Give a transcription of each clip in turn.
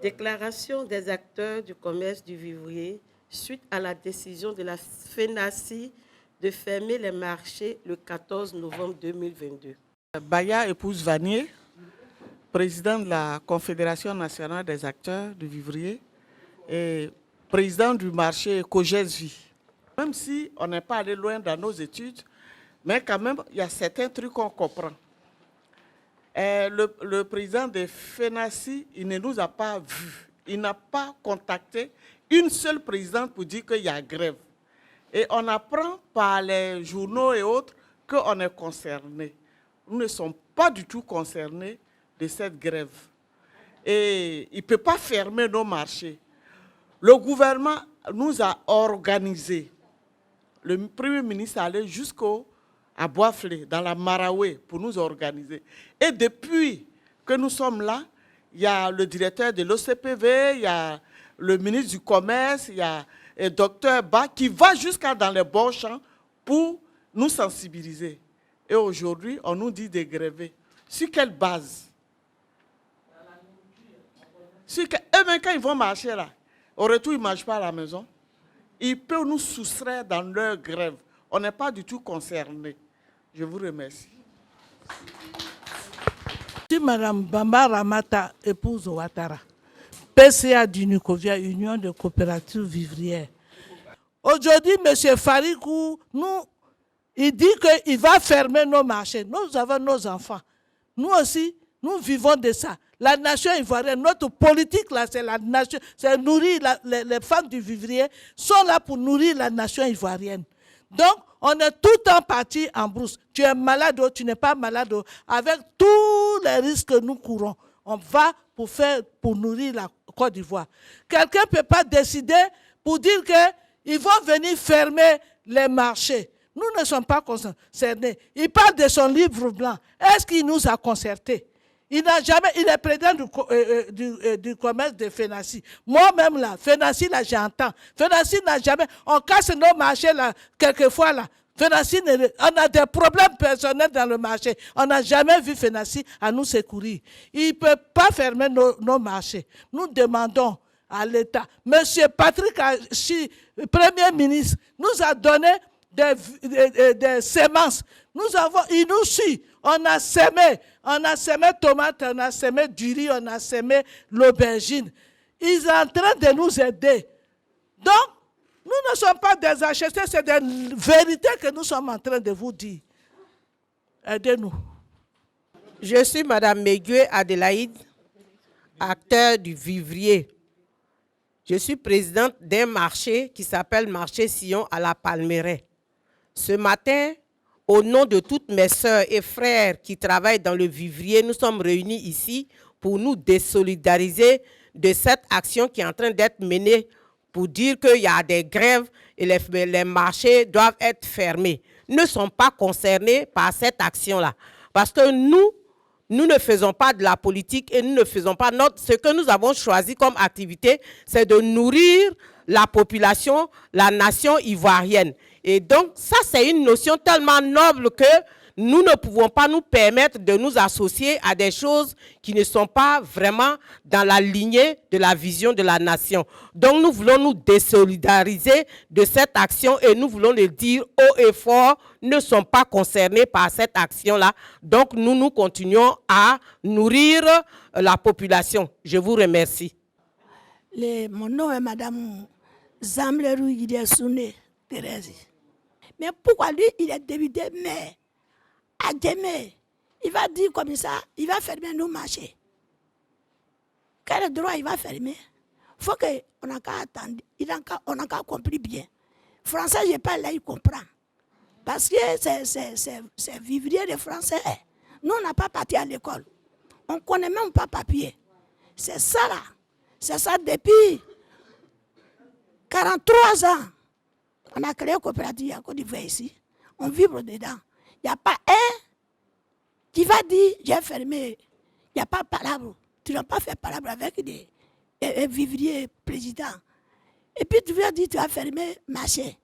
Déclaration des acteurs du commerce du vivrier suite à la décision de la FENACI de fermer les marchés le 14 novembre 2022. Baya épouse Vanier, président de la Confédération nationale des acteurs du vivrier et président du marché COGESVI. Même si on n'est pas allé loin dans nos études, mais quand même, il y a certains trucs qu'on comprend. Le président de FENACI, il ne nous a pas vus. Il n'a pas contacté une seule présidente pour dire qu'il y a grève. Et on apprend par les journaux et autres qu'on est concerné. Nous ne sommes pas du tout concernés de cette grève. Et il ne peut pas fermer nos marchés. Le gouvernement nous a organisé. Le Premier ministre allait à Boisflé, dans la Maraoué, pour nous organiser. Et depuis que nous sommes là, il y a le directeur de l'OCPV, il y a le ministre du Commerce, il y a le docteur Ba, qui va jusqu'à dans les bons champs pour nous sensibiliser. Et aujourd'hui, on nous dit de gréver. Sur quelle base? Et même quand ils vont marcher là, au retour, ils ne marchent pas à la maison. Ils peuvent nous soustraire dans leur grève. On n'est pas du tout concernés. Je vous remercie. Si Mme Bamba Ramata, épouse Ouattara, PCA d'Unikovia, Union de coopératives vivrières. Aujourd'hui, M. Farikou, il dit qu'il va fermer nos marchés. Nous avons nos enfants. Nous aussi, nous vivons de ça. La nation ivoirienne, notre politique, là, c'est la nation, c'est nourrir les femmes du vivrier sont là pour nourrir la nation ivoirienne. Donc, on est tout le temps parti en brousse. Tu es malade ou tu n'es pas malade, avec tous les risques que nous courons. On va pour nourrir la Côte d'Ivoire. Quelqu'un ne peut pas décider pour dire qu'ils vont venir fermer les marchés. Nous ne sommes pas concernés. Il parle de son livre blanc. Est-ce qu'il nous a concertés? Il est président du commerce de FENACI. Moi-même là, FENACI là, j'entends. FENACI n'a jamais, on casse nos marchés là, quelquefois là. FENACI, on a des problèmes personnels dans le marché. On n'a jamais vu FENACI à nous secourir. Il ne peut pas fermer nos marchés. Nous demandons à l'État. Monsieur Patrick Achi, Premier ministre, nous a donné des semences. Il nous suit. On a semé tomates, on a semé du riz, on a semé l'aubergine. Ils sont en train de nous aider. Donc, nous ne sommes pas des achetés, c'est des vérités que nous sommes en train de vous dire. Aidez-nous. Je suis Mme Megué Adélaïde, acteur du vivrier. Je suis présidente d'un marché qui s'appelle Marché Sillon à la Palmeraie. Ce matin, au nom de toutes mes sœurs et frères qui travaillent dans le vivrier, nous sommes réunis ici pour nous désolidariser de cette action qui est en train d'être menée pour dire qu'il y a des grèves et les marchés doivent être fermés. Nous ne sommes pas concernés par cette action-là. Parce que nous ne faisons pas de la politique et nous ne faisons pas ce que nous avons choisi comme activité, c'est de nourrir la population, la nation ivoirienne. Et donc, ça, c'est une notion tellement noble que nous ne pouvons pas nous permettre de nous associer à des choses qui ne sont pas vraiment dans la lignée de la vision de la nation. Donc, nous voulons nous désolidariser de cette action et nous voulons le dire haut et fort, ne sommes pas concernés par cette action-là. Donc, nous continuons à nourrir la population. Je vous remercie. Mon nom est Madame Zamlerou Yidesune Thérèse. Mais pourquoi lui, il est député maire à Djemé? Il va dire comme ça, il va fermer nos marchés. Quel droit il va fermer? Il faut qu'on a qu'à attendre, on n'a qu'à compris bien. Français, je parle là, il comprend. Parce que c'est vivrier de français. Nous, on n'a pas parti à l'école. On ne connaît même pas papier. C'est ça là. C'est ça depuis 43 ans. On a créé une coopérative à Côte d'Ivoire ici. On vibre dedans. Il n'y a pas un qui va dire j'ai fermé. Il n'y a pas de palabre. Tu n'as pas fait palabre avec un vivrier président. Et puis tu vas dire tu as fermé marché.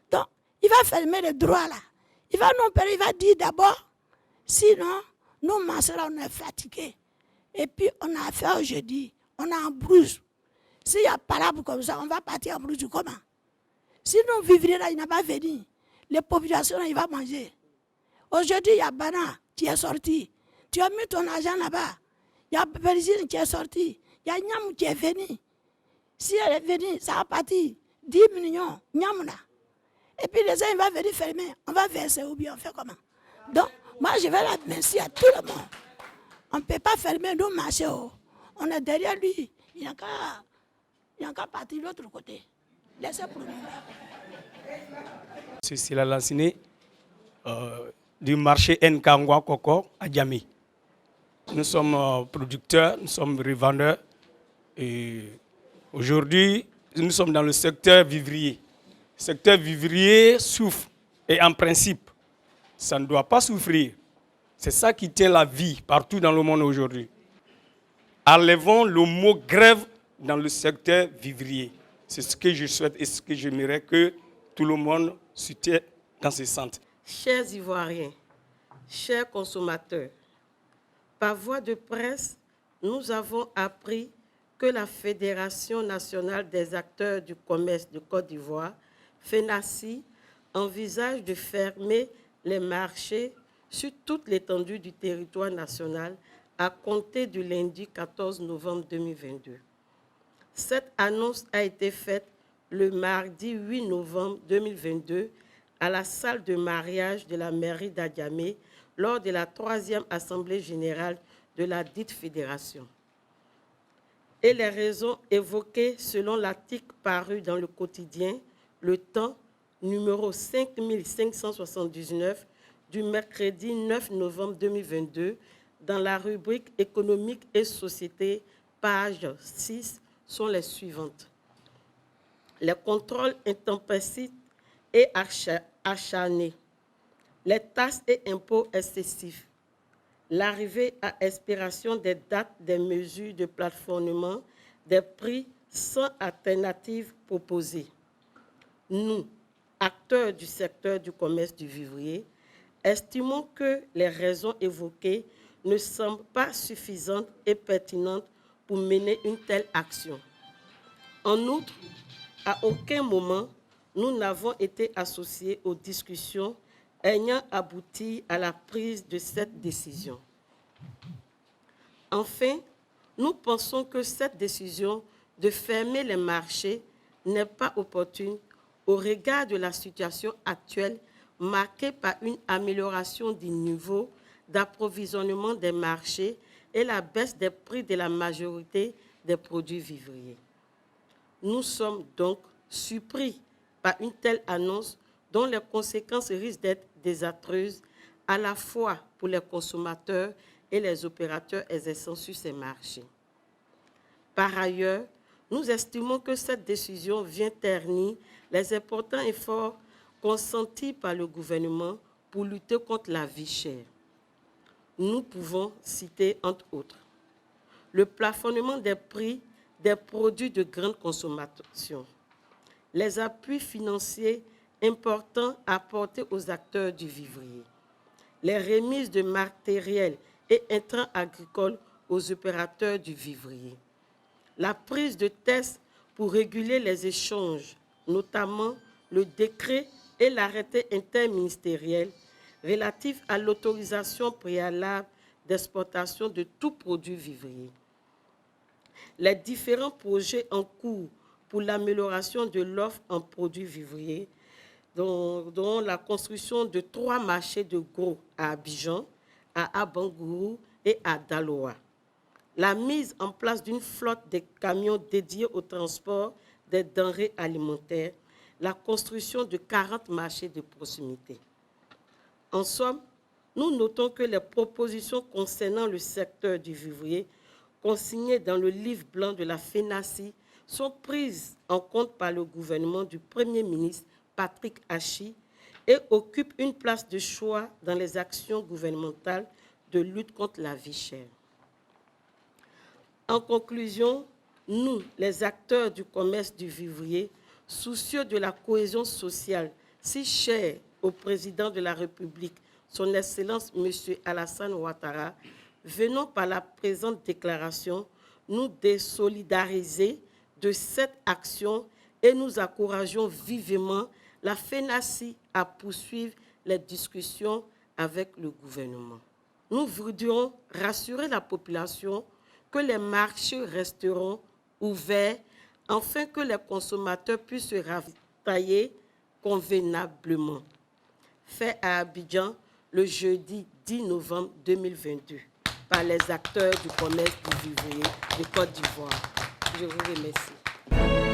Donc, il va fermer le droit là. Il va dire d'abord, sinon, nos marchés là, on est fatigués. Et puis on a affaire jeudi. on est en brousse. S'il y a parable comme ça, on va partir en brousse comment? Sinon, vivrier là, il n'a pas venu. Les populations, là, ils vont manger. Aujourd'hui, il y a Bana qui est sorti. Tu as mis ton argent là-bas. Il y a Berzine qui est sorti. Il y a Nyam qui est venu. Si elle est venue, ça va partir 10 millions. Nyam là. Et puis les gens, ils vont venir fermer. On va verser ou bien on fait comment? Donc, moi, je vais la merci à tout le monde. On ne peut pas fermer nos marchés. Oh. On est derrière lui. Il n'y a qu'à partir de l'autre côté. Laissez pour nous. C'est la Lanciné du marché Nkangwa Koko à Djamé. Nous sommes producteurs, nous sommes revendeurs. Et aujourd'hui, nous sommes dans le secteur vivrier. Le secteur vivrier souffre. Et en principe, ça ne doit pas souffrir. C'est ça qui tient la vie partout dans le monde aujourd'hui. Enlevons le mot grève dans le secteur vivrier. C'est ce que je souhaite et ce que j'aimerais que tout le monde soutienne dans ce sens. Chers Ivoiriens, chers consommateurs, par voie de presse, nous avons appris que la Fédération nationale des acteurs du commerce de Côte d'Ivoire, FENACI, envisage de fermer les marchés sur toute l'étendue du territoire national à compter du lundi 14 novembre 2022. Cette annonce a été faite le mardi 8 novembre 2022 à la salle de mariage de la mairie d'Adjamé lors de la 3e assemblée générale de la dite fédération. Et les raisons évoquées selon l'article paru dans le quotidien Le Temps, numéro 5579 du mercredi 9 novembre 2022, dans la rubrique économique et société, page 6, sont les suivantes. Les contrôles intempestifs et acharnés, les taxes et impôts excessifs, l'arrivée à expiration des dates des mesures de plafonnement des prix sans alternative proposée. Nous, acteurs du secteur du commerce du vivrier, estimons que les raisons évoquées ne semblent pas suffisantes et pertinentes pour mener une telle action. En outre, à aucun moment, nous n'avons été associés aux discussions ayant abouti à la prise de cette décision. Enfin, nous pensons que cette décision de fermer les marchés n'est pas opportune au regard de la situation actuelle marquée par une amélioration du niveau d'approvisionnement des marchés et la baisse des prix de la majorité des produits vivriers. Nous sommes donc surpris par une telle annonce dont les conséquences risquent d'être désastreuses à la fois pour les consommateurs et les opérateurs exerçant sur ces marchés. Par ailleurs, nous estimons que cette décision vient ternir les importants efforts consentis par le gouvernement pour lutter contre la vie chère. Nous pouvons citer, entre autres, le plafonnement des prix des produits de grande consommation, les appuis financiers importants apportés aux acteurs du vivrier, les remises de matériel et intrants agricoles aux opérateurs du vivrier, la prise de tests pour réguler les échanges, notamment le décret et l'arrêté interministériel relatif à l'autorisation préalable d'exportation de tout produit vivrier. Les différents projets en cours pour l'amélioration de l'offre en produits vivriers, dont la construction de 3 marchés de gros à Abidjan, à Abangourou et à Daloa. La mise en place d'une flotte de camions dédiés au transport des denrées alimentaires, la construction de 40 marchés de proximité. En somme, nous notons que les propositions concernant le secteur du vivrier consignées dans le livre blanc de la FENACI sont prises en compte par le gouvernement du Premier ministre Patrick Hachi et occupent une place de choix dans les actions gouvernementales de lutte contre la vie chère. En conclusion, nous, les acteurs du commerce du vivrier, soucieux de la cohésion sociale si chère au président de la République, son Excellence M. Alassane Ouattara, venons par la présente déclaration nous désolidariser de cette action et nous encourageons vivement la FENACI à poursuivre les discussions avec le gouvernement. Nous voudrions rassurer la population que les marchés resteront ouverts afin que les consommateurs puissent se ravitailler convenablement. Fait à Abidjan le jeudi 10 novembre 2022 par les acteurs du commerce du vivrier de Côte d'Ivoire. Je vous remercie.